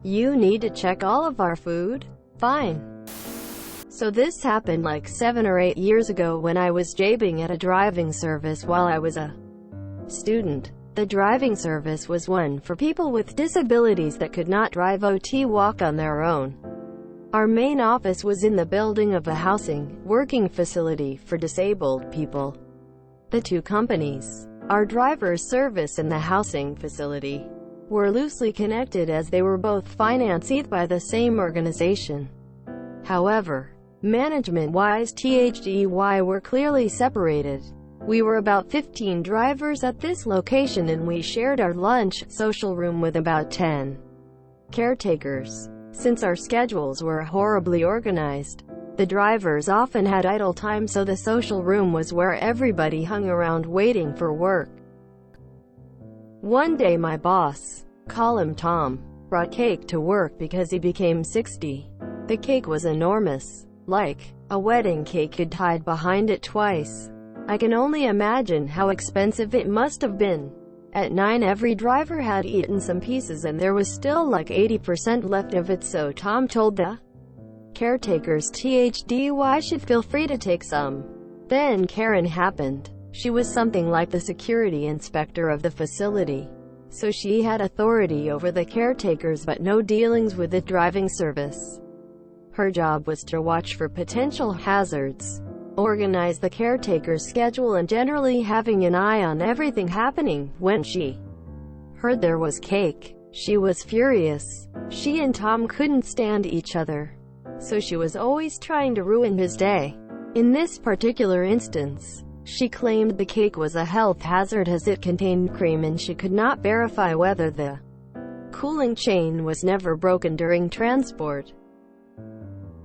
You need to check all of our food? Fine. So this happened like 7 or 8 years ago when I was jobbing at a driving service while I was a student. The driving service was one for people with disabilities that could not drive or walk on their own. Our main office was in the building of a housing, working facility for disabled people. The two companies, our driver's service and the housing facility, were loosely connected as they were both financed by the same organization. However, management-wise THDY were clearly separated. We were about 15 drivers at this location and we shared our lunch social room with about 10 caretakers. Since our schedules were horribly organized, the drivers often had idle time, so the social room was where everybody hung around waiting for work. One day my boss, call him Tom, brought cake to work because he became 60. The cake was enormous, like a wedding cake you'd hide behind it twice. I can only imagine how expensive it must have been. At 9 every driver had eaten some pieces and there was still like 80% left of it, so Tom told the caretakers THDY should feel free to take some. Then Karen happened. She was something like the security inspector of the facility, so she had authority over the caretakers but no dealings with the driving service. Her job was to watch for potential hazards, organize the caretaker's schedule, and generally having an eye on everything happening. When she heard there was cake, she was furious. She and Tom couldn't stand each other, so she was always trying to ruin his day. In this particular instance, she claimed the cake was a health hazard as it contained cream and she could not verify whether the cooling chain was never broken during transport.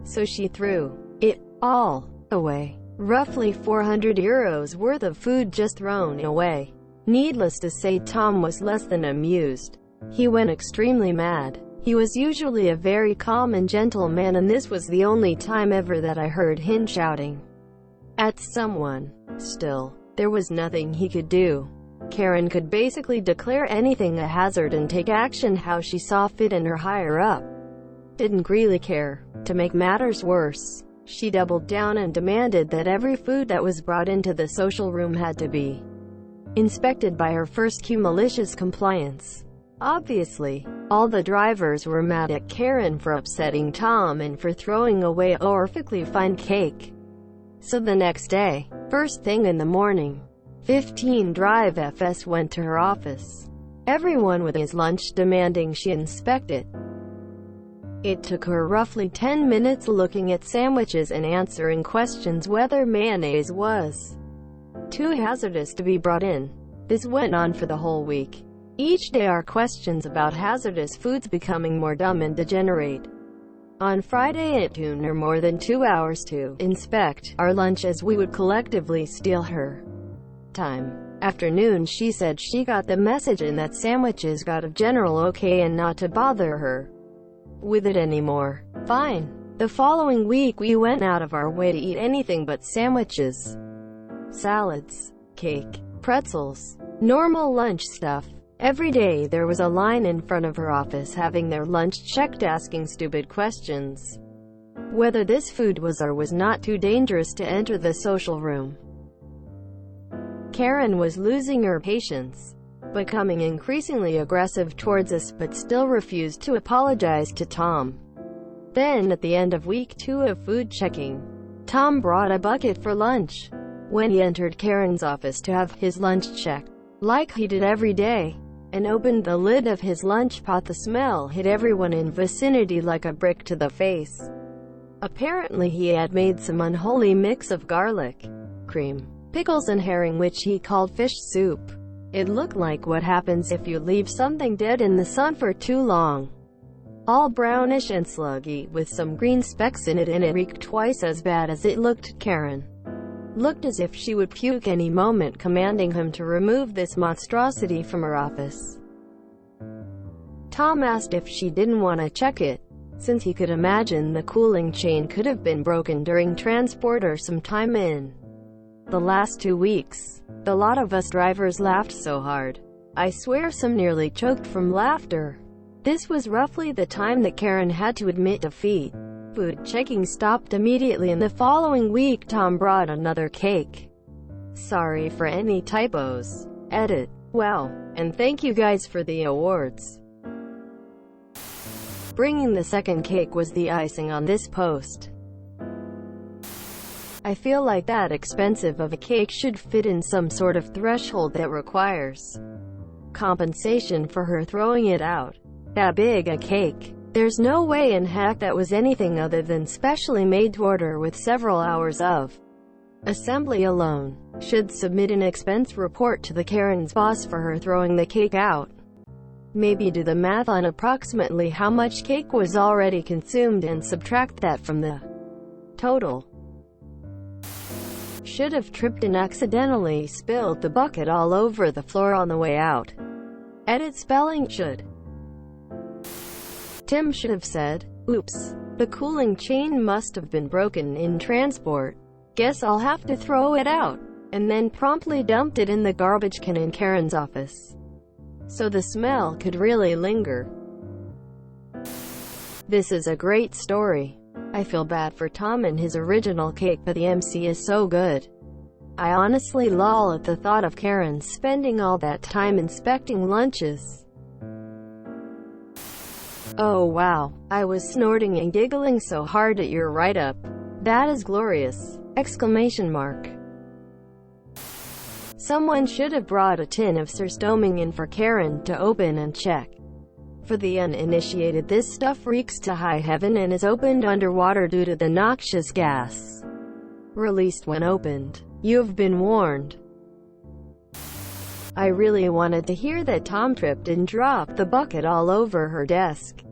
So she threw it all away. Roughly €400 worth of food just thrown away. Needless to say, Tom was less than amused. He went extremely mad. He was usually a very calm and gentle man, and this was the only time ever that I heard him shouting at someone. Still, there was nothing he could do. Karen could basically declare anything a hazard and take action how she saw fit, and her higher-up didn't really care. To make matters worse, she doubled down and demanded that every food that was brought into the social room had to be inspected by her first Q malicious compliance. Obviously, all the drivers were mad at Karen for upsetting Tom and for throwing away a perfectly fine cake. So the next day, first thing in the morning, 15 Drive FS went to her office, everyone with his lunch demanding she inspect it. It took her roughly 10 minutes looking at sandwiches and answering questions whether mayonnaise was too hazardous to be brought in. This went on for the whole week. Each day our questions about hazardous foods becoming more dumb and degenerate. On Friday it took her more than 2 hours to inspect our lunch as we would collectively steal her time. Afternoon, she said she got the message and that sandwiches got a general okay and not to bother her with it anymore. Fine. The following week we went out of our way to eat anything but sandwiches, salads, cake, pretzels, normal lunch stuff. Every day there was a line in front of her office having their lunch checked, asking stupid questions whether this food was or was not too dangerous to enter the social room. Karen was losing her patience, becoming increasingly aggressive towards us, but still refused to apologize to Tom. Then at the end of week 2 of food checking, Tom brought a bucket for lunch. When he entered Karen's office to have his lunch checked, like he did every day, and opened the lid of his lunch pot, the smell hit everyone in vicinity like a brick to the face. Apparently he had made some unholy mix of garlic, cream, pickles and herring, which he called fish soup. It looked like what happens if you leave something dead in the sun for too long. All brownish and sluggy, with some green specks in it, and it reeked twice as bad as it looked. Karen looked as if she would puke any moment, commanding him to remove this monstrosity from her office. Tom asked if she didn't want to check it, since he could imagine the cooling chain could have been broken during transport or some time in the last 2 weeks. The lot of us drivers laughed so hard, I swear some nearly choked from laughter. This was roughly the time that Karen had to admit defeat. Food checking stopped immediately, and the following week Tom brought another cake. Sorry for any typos. Edit. Wow. And thank you guys for the awards. Bringing the second cake was the icing on this post. I feel like that expensive of a cake should fit in some sort of threshold that requires compensation for her throwing it out. That big a cake. There's no way in heck that was anything other than specially made to order with several hours of assembly alone. Should submit an expense report to the Karen's boss for her throwing the cake out. Maybe do the math on approximately how much cake was already consumed and subtract that from the total. Should have tripped and accidentally spilled the bucket all over the floor on the way out. Edit spelling should. Tim should have said, "Oops, the cooling chain must have been broken in transport. Guess I'll have to throw it out," and then promptly dumped it in the garbage can in Karen's office, so the smell could really linger. This is a great story. I feel bad for Tom and his original cake, but the MC is so good. I honestly loll at the thought of Karen spending all that time inspecting lunches. Oh wow, I was snorting and giggling so hard at your write-up. That is glorious! Exclamation mark. Someone should have brought a tin of Surstoming in for Karen to open and check. For the uninitiated, this stuff reeks to high heaven and is opened underwater due to the noxious gas released when opened. You've been warned. I really wanted to hear that Tom tripped and dropped the bucket all over her desk.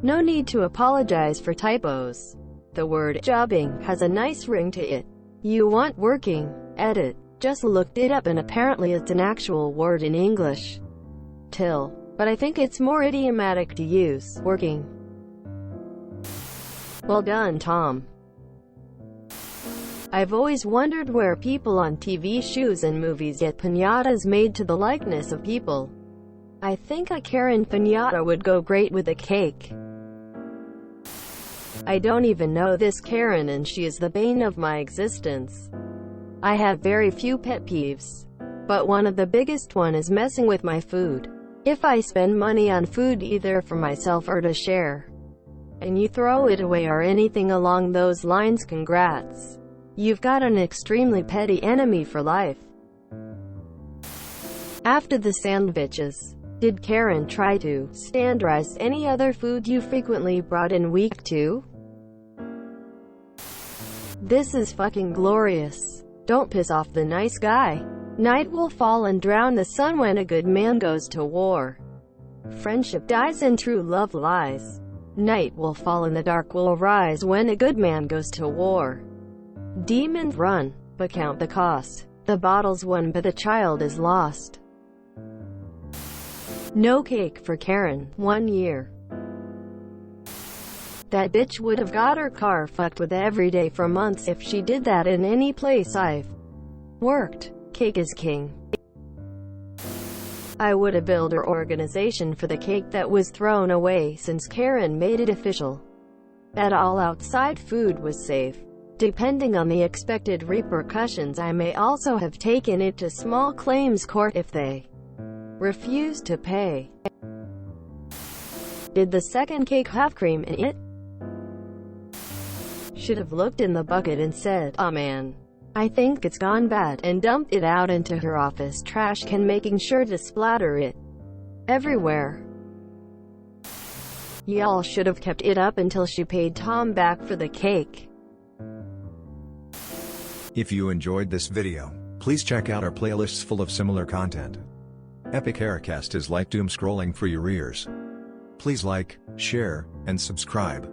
No need to apologize for typos. The word jobbing has a nice ring to it. You want working. Edit. Just looked it up and apparently it's an actual word in English. Till. But I think it's more idiomatic to use working. Well done, Tom. I've always wondered where people on TV shows and movies get piñatas made to the likeness of people. I think a Karen piñata would go great with a cake. I don't even know this Karen and she is the bane of my existence. I have very few pet peeves, but one of the biggest one is messing with my food. If I spend money on food either for myself or to share, and you throw it away or anything along those lines, congrats. You've got an extremely petty enemy for life. After the sandwiches, did Karen try to standardize any other food you frequently brought in week 2? This is fucking glorious. Don't piss off the nice guy. Night will fall and drown the sun when a good man goes to war. Friendship dies and true love lies. Night will fall and the dark will arise when a good man goes to war. Demons run, but count the cost. The battle's won but the child is lost. No cake for Karen, 1 year. That bitch would have got her car fucked with every day for months if she did that in any place I've worked. Cake is king. I would have built her organization for the cake that was thrown away since Karen made it official that all outside food was safe. Depending on the expected repercussions, I may also have taken it to small claims court if they refused to pay. Did the second cake have cream in it? Should have looked in the bucket and said, "Aw man, I think it's gone bad," and dumped it out into her office trash can, making sure to splatter it everywhere. Y'all should have kept it up until she paid Tom back for the cake. If you enjoyed this video, please check out our playlists full of similar content. Epic Aircast is like doom scrolling for your ears. Please like, share, and subscribe.